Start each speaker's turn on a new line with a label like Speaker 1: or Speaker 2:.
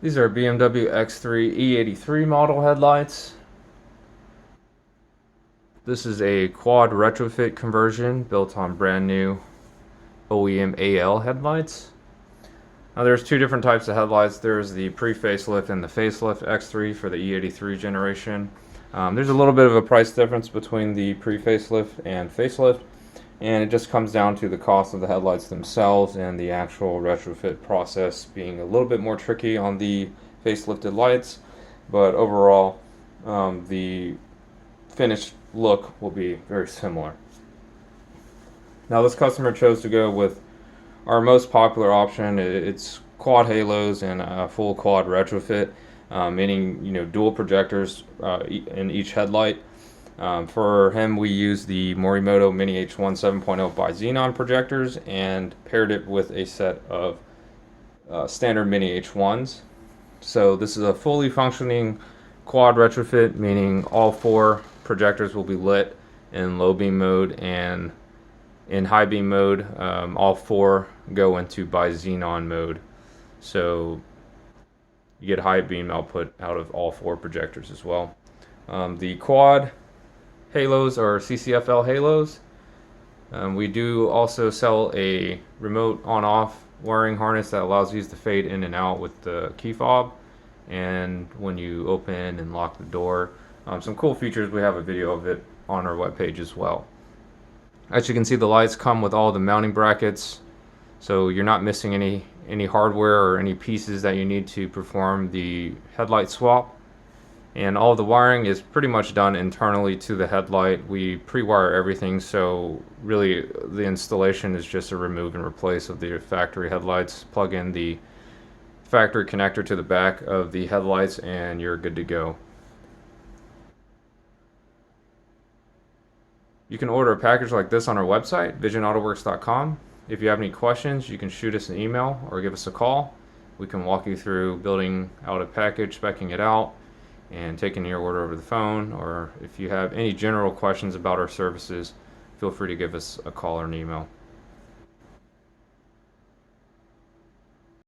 Speaker 1: These are BMW X3 E83 model headlights. This is a quad retrofit conversion built on brand new OEM AL headlights. Now there's two different types of headlights. There's the pre-facelift and the facelift X3 for the E83 generation. There's a little bit of a price difference between the pre-facelift and facelift, and it just comes down to the cost of the headlights themselves and the actual retrofit process being a little bit more tricky on the facelifted lights, but overall the finished look will be very similar. Now this customer chose to go with our most popular option. It's quad halos and a full quad retrofit, meaning dual projectors in each headlight. For him, we used the Morimoto Mini H1 7.0 by Xenon projectors and paired it with a set of standard Mini H1s. So this is a fully functioning quad retrofit, meaning all four projectors will be lit in low beam mode, and in high beam mode, all four go into by Xenon mode. So you get high beam output out of all four projectors as well. The quad halos are CCFL halos. We do also sell a remote on-off wiring harness that allows you to fade in and out with the key fob, and when you open and lock the door. Some cool features, we have a video of it on our webpage as well. As you can see, the lights come with all the mounting brackets, so you're not missing any hardware or any pieces that you need to perform the headlight swap. And all the wiring is pretty much done internally to the headlight. We pre-wire everything, so really the installation is just a remove and replace of the factory headlights. Plug in the factory connector to the back of the headlights and you're good to go. You can order a package like this on our website, visionautoworks.com. If you have any questions, you can shoot us an email or give us a call. We can walk you through building out a package, speccing it out, and taking your order over the phone. Or if you have any general questions about our services, feel free to give us a call or an email.